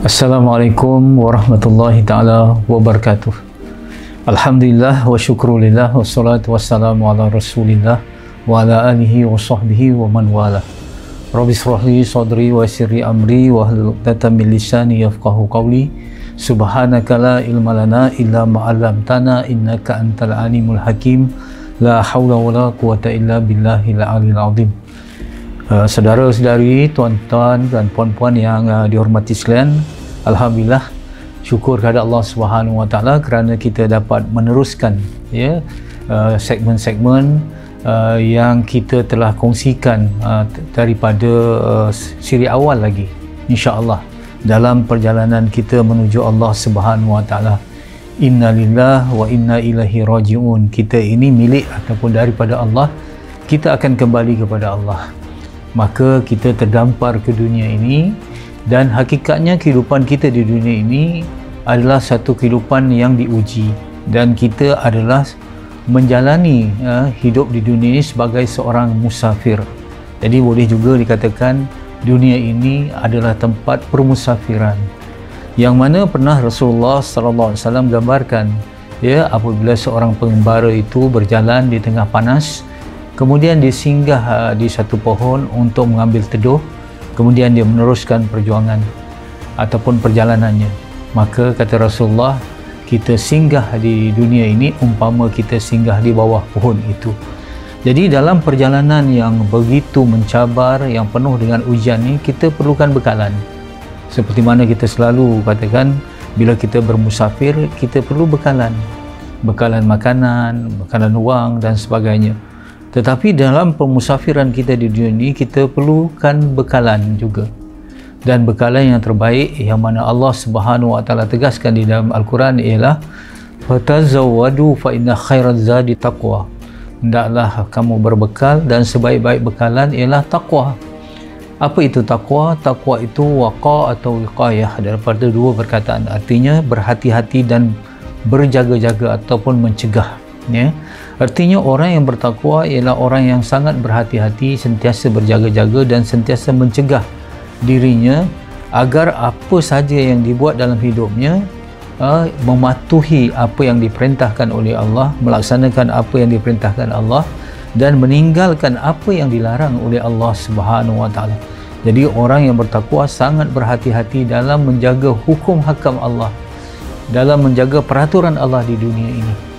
Assalamualaikum warahmatullahi ta'ala wabarakatuh. Alhamdulillah wa syukrulillah wa salatu wassalamu ala rasulillah wa ala alihi wa sahbihi wa man wala. Rabbi shrahli sadri wa yassirli amri wa hlul 'uqdatam min lisani yafqahu qawli. Subhanaka la ilma lana illa ma 'allamtana innaka antal alimul hakim. La haula wala quwata illa billahil aliyil azim. Saudara-saudari, tuan-tuan dan puan-puan yang dihormati sekalian, alhamdulillah, syukur kepada Allah Subhanahu Wa Taala kerana kita dapat meneruskan segmen-segmen yang kita telah kongsikan daripada siri awal lagi, insya-Allah, dalam perjalanan kita menuju Allah Subhanahu Wa Taala. Inna lillahi wa inna ilaihi raji'un. Kita ini milik ataupun daripada Allah, kita akan kembali kepada Allah. Maka kita terdampar ke dunia ini, dan hakikatnya kehidupan kita di dunia ini adalah satu kehidupan yang diuji, dan kita adalah menjalani hidup di dunia ini sebagai seorang musafir. Jadi boleh juga dikatakan dunia ini adalah tempat permusafiran, yang mana pernah Rasulullah SAW gambarkan, apabila seorang pengembara itu berjalan di tengah panas, kemudian dia singgah di satu pohon untuk mengambil teduh, kemudian dia meneruskan perjuangan ataupun perjalanannya. Maka kata Rasulullah, kita singgah di dunia ini umpama kita singgah di bawah pohon itu. Jadi dalam perjalanan yang begitu mencabar, yang penuh dengan ujian ini, kita perlukan bekalan. Seperti mana kita selalu katakan, bila kita bermusafir, kita perlu bekalan. Bekalan makanan, bekalan wang dan sebagainya. Tetapi dalam pemusafiran kita di dunia ini, kita perlukan bekalan juga. Dan bekalan yang terbaik yang mana Allah Subhanahu Wa Taala tegaskan di dalam Al-Quran ialah fatazawwadu fa inna khairaz zadi taqwa. Hendaklah kamu berbekal, dan sebaik-baik bekalan ialah takwa. Apa itu takwa? Takwa itu waqa atau wiqayah, daripada dua perkataan, artinya berhati-hati dan berjaga-jaga ataupun mencegah. Artinya orang yang bertakwa ialah orang yang sangat berhati-hati, sentiasa berjaga-jaga dan sentiasa mencegah dirinya agar apa saja yang dibuat dalam hidupnya mematuhi apa yang diperintahkan oleh Allah, melaksanakan apa yang diperintahkan Allah, dan meninggalkan apa yang dilarang oleh Allah Subhanahu Wa Taala. Jadi orang yang bertakwa sangat berhati-hati dalam menjaga hukum hakam Allah, dalam menjaga peraturan Allah di dunia ini.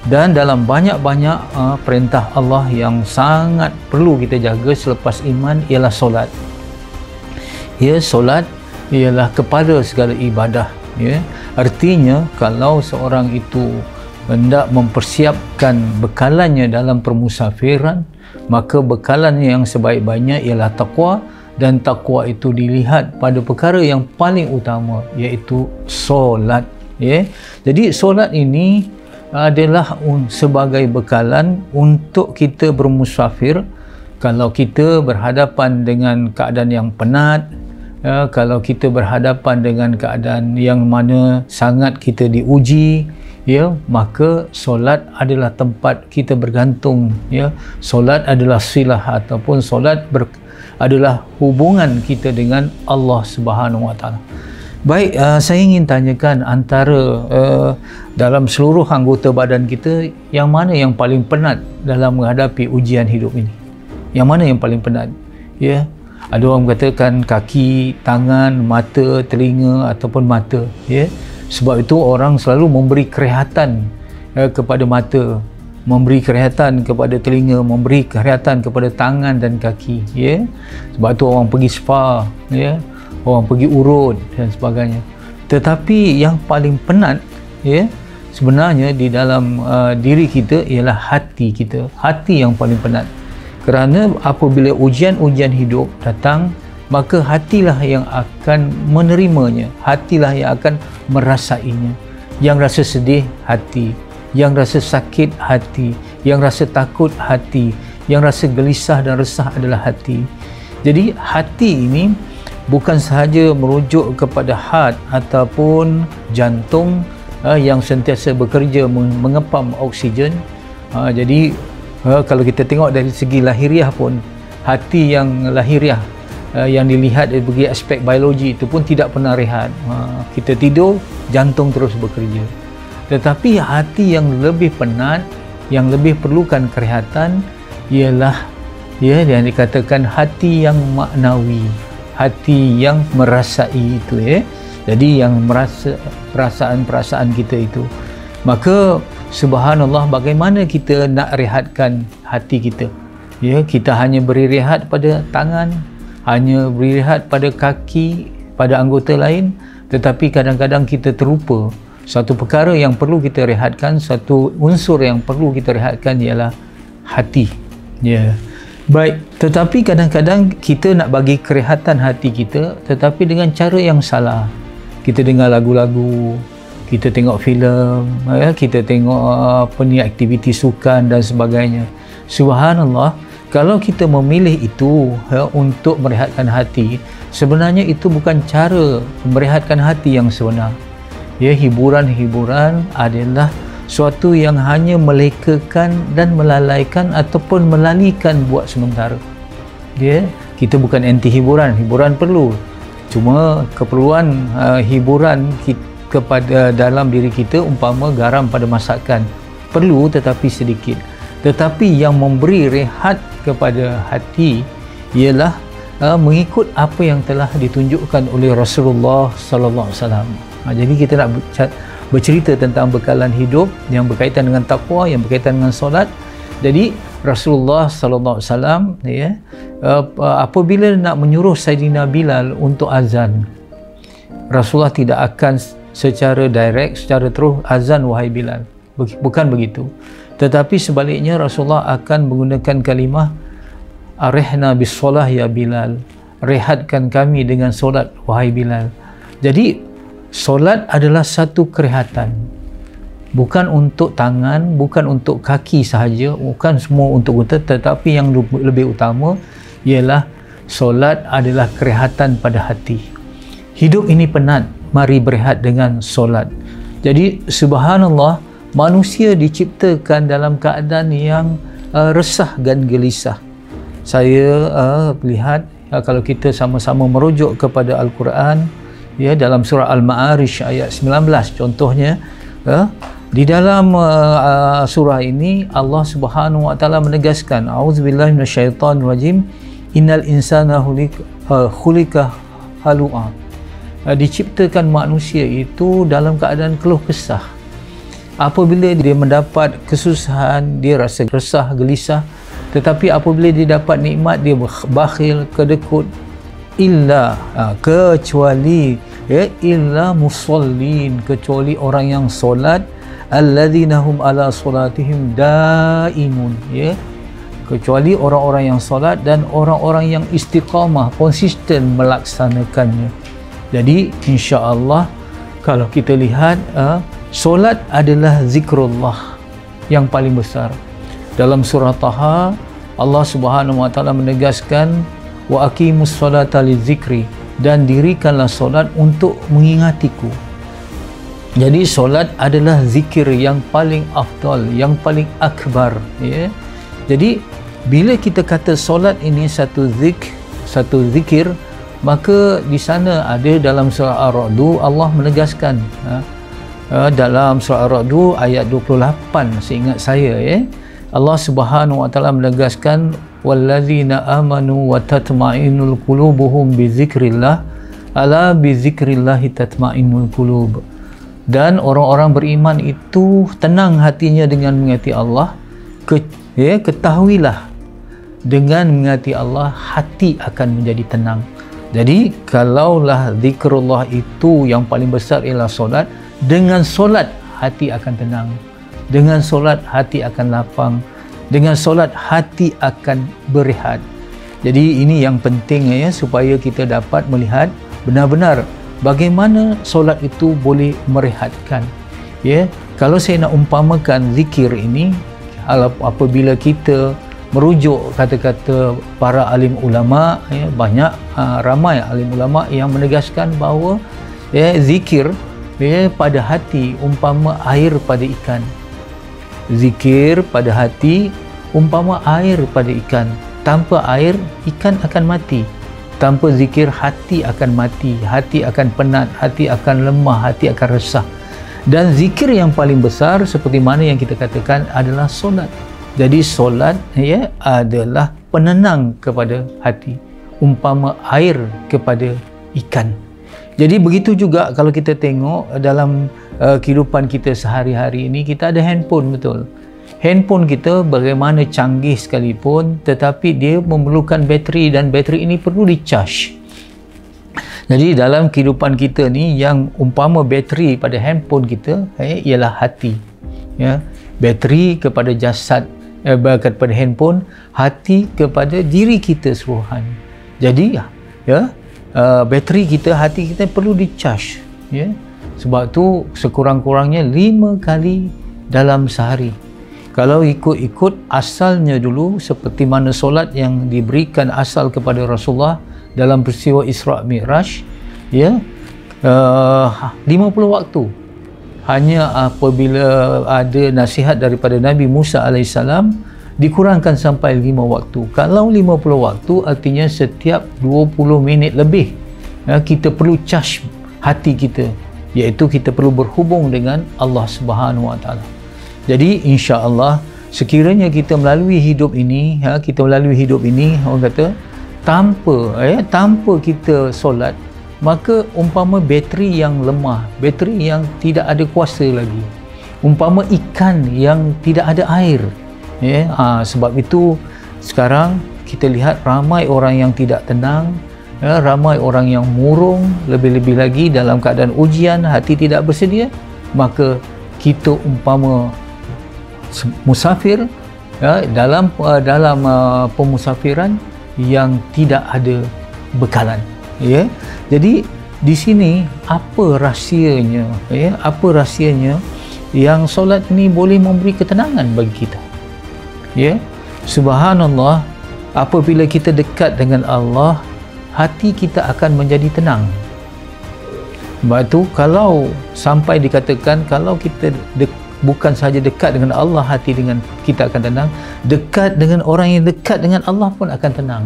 Dan dalam banyak-banyak perintah Allah yang sangat perlu kita jaga selepas iman ialah solat. Solat ialah kepada segala ibadah. Artinya kalau seorang itu hendak mempersiapkan bekalannya dalam permusafiran, maka bekalannya yang sebaik-baiknya ialah takwa, dan takwa itu dilihat pada perkara yang paling utama, iaitu solat. Jadi solat ini adalah sebagai bekalan untuk kita bermusafir. Kalau kita berhadapan dengan keadaan yang penat, kalau kita berhadapan dengan keadaan yang mana sangat kita diuji, maka solat adalah tempat kita bergantung. Solat adalah silah ataupun solat adalah hubungan kita dengan Allah Subhanahu Wa Taala. Baik, saya ingin tanyakan, antara dalam seluruh anggota badan kita, yang mana yang paling penat dalam menghadapi ujian hidup ini? Yang mana yang paling penat? Ada orang katakan kaki, tangan, mata, telinga ataupun mata. Sebab itu orang selalu memberi kerehatan kepada mata, memberi kerehatan kepada telinga, memberi kerehatan kepada tangan dan kaki. Sebab itu orang pergi spa, orang pergi urut dan sebagainya. Tetapi yang paling penat sebenarnya di dalam diri kita ialah hati kita. Hati yang paling penat. Kerana apabila ujian-ujian hidup datang, maka hatilah yang akan menerimanya, hatilah yang akan merasainya. Yang rasa sedih, hati. Yang rasa sakit, hati. Yang rasa takut, hati. Yang rasa gelisah dan resah adalah hati. Jadi hati ini bukan sahaja merujuk kepada hati ataupun jantung yang sentiasa bekerja mengepam oksigen. Jadi kalau kita tengok dari segi lahiriah pun, hati yang lahiriah yang dilihat dari bagi aspek biologi itu pun tidak pernah rehat. Kita tidur, jantung terus bekerja. Tetapi hati yang lebih penat, yang lebih perlukan kerehatan ialah yang dikatakan hati yang maknawi, hati yang merasai itu Jadi yang merasa perasaan-perasaan kita itu. Maka subhanallah, bagaimana kita nak rehatkan hati kita? Kita hanya beri rehat pada tangan, hanya beri rehat pada kaki, pada anggota lain, tetapi kadang-kadang kita terlupa satu perkara yang perlu kita rehatkan, satu unsur yang perlu kita rehatkan ialah hati. Baik, tetapi kadang-kadang kita nak bagi kerehatan hati kita tetapi dengan cara yang salah. Kita dengar lagu-lagu, kita tengok filem, kita tengok aktiviti sukan dan sebagainya. Subhanallah, kalau kita memilih itu untuk merehatkan hati, sebenarnya itu bukan cara merehatkan hati yang sebenar. Hiburan-hiburan adalah suatu yang hanya melekakan dan melalaikan ataupun melalikan buat sementara. Kita bukan anti hiburan, hiburan perlu. Cuma keperluan hiburan kepada dalam diri kita umpama garam pada masakan perlu, tetapi sedikit. Tetapi yang memberi rehat kepada hati ialah mengikut apa yang telah ditunjukkan oleh Rasulullah sallallahu alaihi wasallam. Jadi kita nak bercerita tentang bekalan hidup yang berkaitan dengan takwa, yang berkaitan dengan solat. Jadi Rasulullah sallallahu alaihi wasallam apabila nak menyuruh Saidina Bilal untuk azan, Rasulullah tidak akan secara direct, secara terus azan wahai Bilal. Bukan begitu. Tetapi sebaliknya Rasulullah akan menggunakan kalimah arihna bis solah ya Bilal. Rehatkan kami dengan solat wahai Bilal. Jadi solat adalah satu kerehatan. Bukan untuk tangan, bukan untuk kaki sahaja, bukan semua untuk kita, tetapi yang lebih utama ialah solat adalah kerehatan pada hati. Hidup ini penat, mari berehat dengan solat. Jadi subhanallah, manusia diciptakan dalam keadaan yang resah dan gelisah. Saya lihat kalau kita sama-sama merujuk kepada Al-Quran, dalam surah Al-Ma'arij ayat 19 contohnya, di dalam surah ini Allah Subhanahu wa taala menegaskan, auzubillahi minasyaitonir rajim, innal insana khuliqa halu'a. Diciptakan manusia itu dalam keadaan keluh kesah. Apabila dia mendapat kesusahan, dia rasa resah, gelisah. Tetapi apabila dia dapat nikmat, dia bakhil, kedekut. Kecuali illa musallin, kecuali orang yang solat, alladzina hum ala solatihim daimun, kecuali orang-orang yang solat dan orang-orang yang istiqamah, konsisten melaksanakannya. Jadi insya-Allah kalau kita lihat solat adalah zikrullah yang paling besar. Dalam surah Taha Allah Subhanahu wa taala menegaskan wa aqimus solata lizikri, dan dirikanlah solat untuk mengingatiku. Jadi solat adalah zikir yang paling afdal, yang paling akbar. Jadi bila kita kata solat ini satu zikir, maka di sana ada dalam surah Ar-Ra'd Allah menegaskan dalam surah Ar-Ra'd ayat 28 seingat saya, Allah Subhanahu wa taala menegaskan walladzina amanu wa tatma'innul qulubuhum bi dzikrillah ala bi dzikrillah tatma'innul qulub. Dan orang-orang beriman itu tenang hatinya dengan mengingati Allah. Ketahuilah dengan mengingati Allah hati akan menjadi tenang. Jadi kalaulah zikrullah itu yang paling besar ialah solat, dengan solat hati akan tenang, dengan solat hati akan lapang, dengan solat hati akan berehat. Jadi ini yang penting supaya kita dapat melihat benar-benar bagaimana solat itu boleh merehatkan. Kalau saya nak umpamakan zikir ini, apabila kita merujuk kata-kata para alim ulama, banyak ramai alim ulama yang menegaskan bahawa zikir pada hati umpama air pada ikan. Zikir pada hati umpama air pada ikan. Tanpa air, ikan akan mati. Tanpa zikir, hati akan mati, hati akan penat, hati akan lemah, hati akan resah. Dan zikir yang paling besar seperti mana yang kita katakan adalah solat. Jadi solat ya adalah penenang kepada hati, umpama air kepada ikan. Jadi begitu juga kalau kita tengok dalam kehidupan kita sehari-hari ini, kita ada handphone, betul. Handphone kita bagaimana canggih sekalipun, tetapi dia memerlukan bateri, dan bateri ini perlu di-charge. Jadi dalam kehidupan kita ni, yang umpama bateri pada handphone kita ialah hati. Ya, bateri kepada jasad, kepada handphone, hati kepada diri kita seluruhan. Jadi ya, bateri kita, hati kita perlu di-charge. Ya, sebab tu sekurang-kurangnya 5 kali dalam sehari. Kalau ikut-ikut asalnya dulu, seperti mana solat yang diberikan asal kepada Rasulullah dalam peristiwa Isra' Mi'raj, ya, 50 waktu. Hanya apabila ada nasihat daripada Nabi Musa AS, dikurangkan sampai 5 waktu. Kalau 50 waktu, artinya setiap 20 minit lebih kita perlu charge hati kita, iaitu kita perlu berhubung dengan Allah Subhanahu Wa Taala. Jadi insya-Allah, sekiranya kita melalui hidup ini, orang kata tanpa kita solat, maka umpama bateri yang lemah, bateri yang tidak ada kuasa lagi, umpama ikan yang tidak ada air. Ya, sebab itu sekarang kita lihat ramai orang yang tidak tenang, ramai orang yang murung, lebih-lebih lagi dalam keadaan ujian, hati tidak bersedia. Maka kita umpama musafir, dalam pemusafiran yang tidak ada bekalan. Ya, jadi di sini apa rahsianya? Ya, apa rahsianya yang solat ini boleh memberi ketenangan bagi kita? Ya, subhanallah, apabila kita dekat dengan Allah, hati kita akan menjadi tenang. Sebab itu kalau sampai dikatakan, kalau kita bukan sahaja dekat dengan Allah, hati dengan kita akan tenang, dekat dengan orang yang dekat dengan Allah pun akan tenang.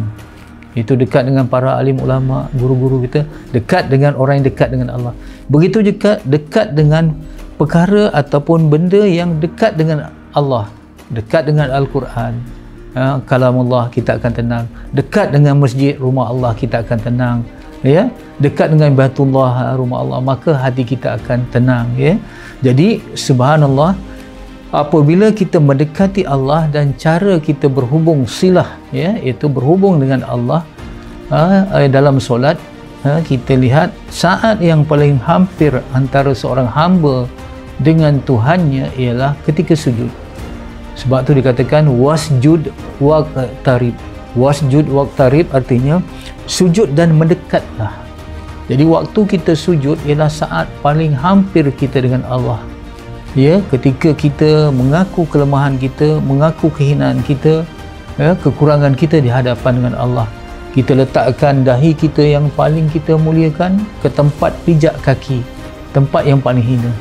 Itu dekat dengan para alim ulama, guru-guru kita, dekat dengan orang yang dekat dengan Allah. Begitu juga dekat dengan perkara ataupun benda yang dekat dengan Allah, dekat dengan Al-Quran, kalamullah, kita akan tenang. Dekat dengan masjid, rumah Allah, kita akan tenang. Ya, dekat dengan Baitullah, rumah Allah, maka hati kita akan tenang. Ya, jadi subhanallah, apabila kita mendekati Allah dan cara kita berhubung silah, ya, iaitu berhubung dengan Allah dalam solat, kita lihat saat yang paling hampir antara seorang hamba dengan Tuhannya ialah ketika sujud. Sebab tu dikatakan wasjud waqtarib. Wasjud waqtarib artinya sujud dan mendekatlah. Jadi waktu kita sujud ialah saat paling hampir kita dengan Allah. Ya, ketika kita mengaku kelemahan kita, mengaku kehinaan kita, ya, kekurangan kita di hadapan dengan Allah. Kita letakkan dahi kita yang paling kita muliakan ke tempat pijak kaki, tempat yang paling hina.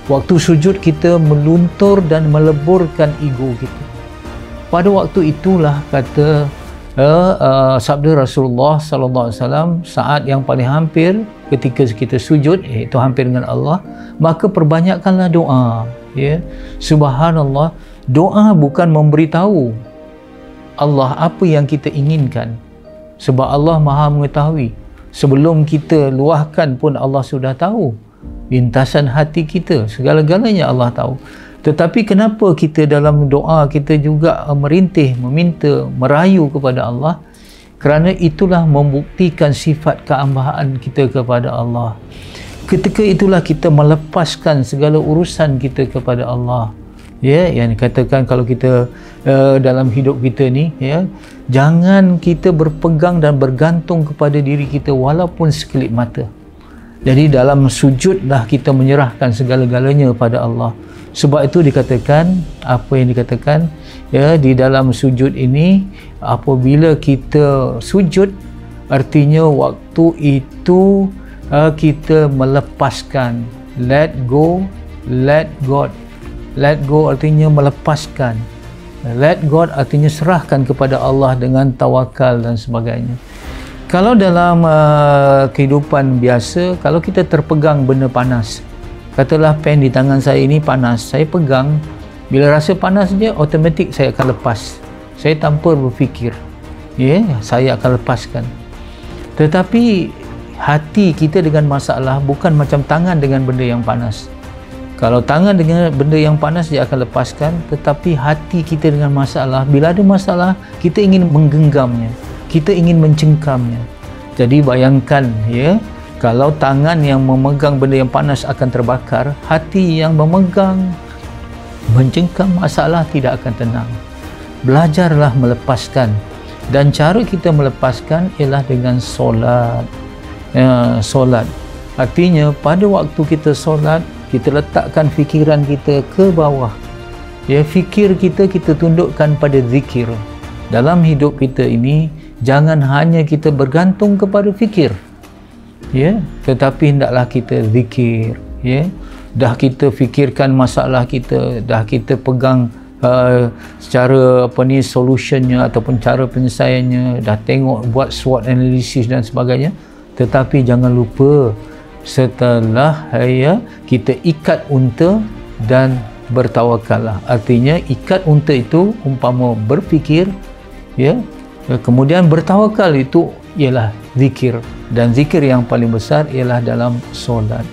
Waktu sujud kita meluntur dan meleburkan ego kita. Pada waktu itulah kata sabda Rasulullah sallallahu alaihi wasallam, saat yang paling hampir ketika kita sujud, iaitu hampir dengan Allah, maka perbanyakkanlah doa. Ya, subhanallah, doa bukan memberitahu Allah apa yang kita inginkan, sebab Allah Maha mengetahui. Sebelum kita luahkan pun Allah sudah tahu lintasan hati kita, segala-galanya Allah tahu. Tetapi kenapa kita dalam doa kita juga merintih, meminta, merayu kepada Allah? Kerana itulah membuktikan sifat kehambahan kita kepada Allah. Ketika itulah kita melepaskan segala urusan kita kepada Allah. Ya, yang dikatakan kalau kita dalam hidup kita ni, ya, jangan kita berpegang dan bergantung kepada diri kita walaupun sekelip mata. Jadi dalam sujudlah kita menyerahkan segala-galanya pada Allah. Sebab itu dikatakan, apa yang dikatakan, ya, di dalam sujud ini, apabila kita sujud, artinya waktu itu kita melepaskan, let go, let God. Let go artinya melepaskan, let God artinya serahkan kepada Allah dengan tawakal dan sebagainya. Kalau dalam kehidupan biasa, kalau kita terpegang benda panas, katalah pen di tangan saya ini panas, saya pegang, bila rasa panas je, automatik saya akan lepas. Saya tanpa berfikir, saya akan lepaskan. Tetapi hati kita dengan masalah bukan macam tangan dengan benda yang panas. Kalau tangan dengan benda yang panas dia akan lepaskan, tetapi hati kita dengan masalah, bila ada masalah kita ingin menggenggamnya, kita ingin mencengkamnya. Jadi bayangkan kalau tangan yang memegang benda yang panas akan terbakar, hati yang memegang mencengkam masalah tidak akan tenang. Belajarlah melepaskan, dan cara kita melepaskan ialah dengan solat. Solat artinya pada waktu kita solat, kita letakkan fikiran kita ke bawah. Fikir kita tundukkan pada zikir. Dalam hidup kita ini, jangan hanya kita bergantung kepada fikir, tetapi hendaklah kita zikir. Dah kita fikirkan masalah kita, dah kita pegang secara solutionnya ataupun cara penyelesaiannya, dah tengok buat SWOT analisis dan sebagainya, tetapi jangan lupa setelah kita ikat unta dan bertawakallah. Artinya ikat unta itu umpama berfikir, kemudian bertawakal itu ialah zikir, dan zikir yang paling besar ialah dalam solat.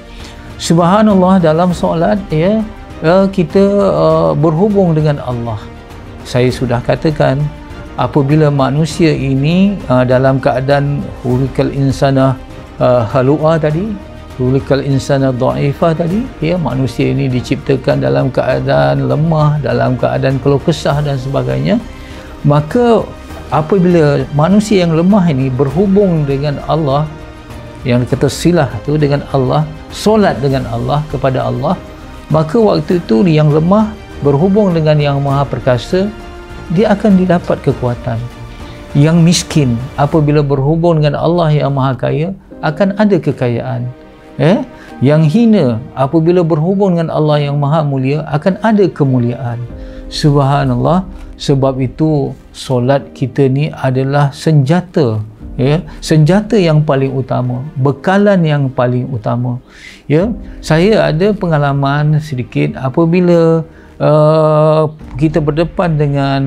Subhanallah, dalam solat kita berhubung dengan Allah. Saya sudah katakan, apabila manusia ini dalam keadaan hulikal insana halu'a tadi, hulikal insana dha'ifah tadi, manusia ini diciptakan dalam keadaan lemah, dalam keadaan keluh kesah dan sebagainya, maka apabila manusia yang lemah ini berhubung dengan Allah, yang kata silah tu dengan Allah, solat dengan Allah, kepada Allah, maka waktu itu yang lemah berhubung dengan yang maha perkasa, dia akan didapat kekuatan. Yang miskin apabila berhubung dengan Allah yang maha kaya, akan ada kekayaan. Yang hina apabila berhubung dengan Allah yang maha mulia, akan ada kemuliaan. Subhanallah. Sebab itu solat kita ni adalah senjata, senjata yang paling utama, bekalan yang paling utama. Saya ada pengalaman sedikit apabila kita berdepan dengan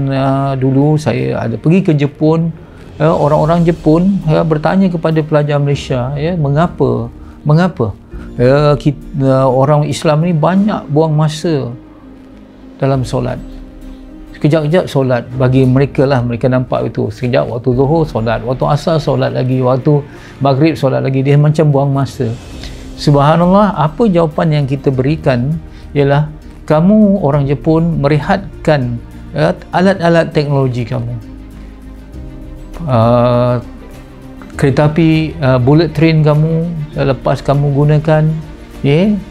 dulu saya ada pergi ke Jepun. Orang-orang Jepun bertanya kepada pelajar Malaysia, mengapa orang Islam ni banyak buang masa dalam solat. Sekejap-kejap solat bagi mereka lah, mereka nampak itu. Sekejap waktu zuhur solat, waktu asar solat lagi, waktu maghrib solat lagi. Dia macam buang masa. Subhanallah, apa jawapan yang kita berikan ialah, kamu orang Jepun merehatkan alat-alat teknologi kamu. Kereta api, bullet train kamu lepas kamu gunakan,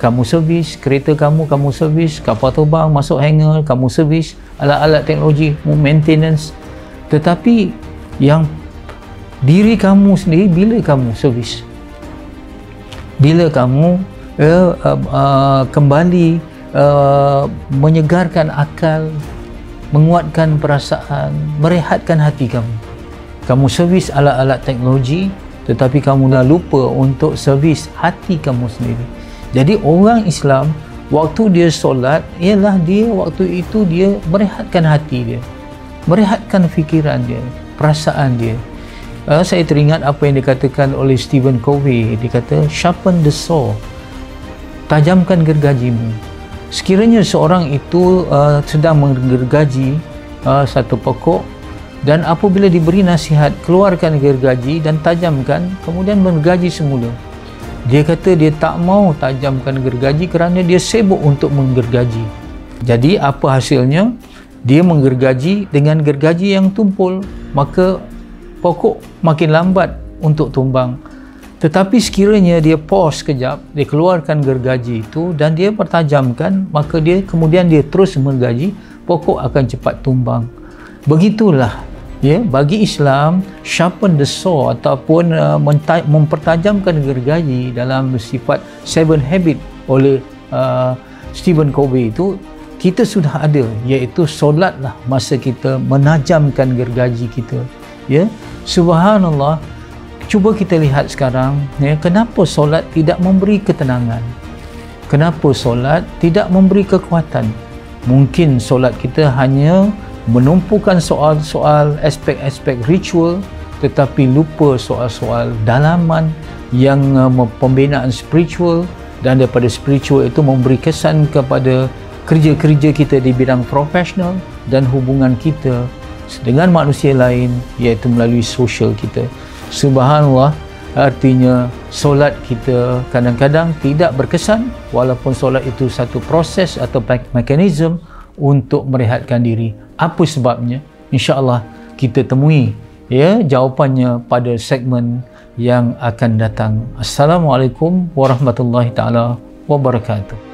kamu servis kereta kamu servis, kapal terbang masuk hangar kamu servis, alat-alat teknologi maintenance. Tetapi yang diri kamu sendiri, bila kamu servis, bila kamu kembali menyegarkan akal, menguatkan perasaan, merehatkan hati kamu servis alat-alat teknologi, tetapi kamu dah lupa untuk servis hati kamu sendiri. Jadi orang Islam waktu dia solat ialah dia waktu itu dia merehatkan hati dia, merehatkan fikiran dia, perasaan dia. Saya teringat apa yang dikatakan oleh Stephen Covey. Dia kata, sharpen the saw, tajamkan gergajimu. Sekiranya seorang itu sedang menggergaji satu pokok, dan apabila diberi nasihat, keluarkan gergaji dan tajamkan, kemudian menggergaji semula. Dia kata dia tak mau tajamkan gergaji kerana dia sibuk untuk menggergaji. Jadi apa hasilnya? Dia menggergaji dengan gergaji yang tumpul, maka pokok makin lambat untuk tumbang. Tetapi sekiranya dia pause sekejap, dia keluarkan gergaji itu dan dia pertajamkan, maka dia kemudian dia terus menggergaji, pokok akan cepat tumbang. Begitulah bagi Islam, sharpen the saw ataupun mempertajamkan gergaji dalam sifat 7 habit oleh Stephen Covey itu, kita sudah ada, iaitu solatlah masa kita menajamkan gergaji kita. Subhanallah, Cuba kita lihat sekarang, ya, kenapa solat tidak memberi ketenangan? Kenapa solat tidak memberi kekuatan? Mungkin solat kita hanya menumpukan soal-soal aspek-aspek ritual, tetapi lupa soal-soal dalaman yang pembinaan spiritual, dan daripada spiritual itu memberi kesan kepada kerja-kerja kita di bidang profesional dan hubungan kita dengan manusia lain, iaitu melalui sosial kita. Subhanallah, artinya solat kita kadang-kadang tidak berkesan, walaupun solat itu satu proses atau mekanisme untuk merehatkan diri. Apa sebabnya? InsyaAllah kita temui, ya, jawapannya pada segmen yang akan datang. Assalamualaikum warahmatullahi taala wabarakatuh.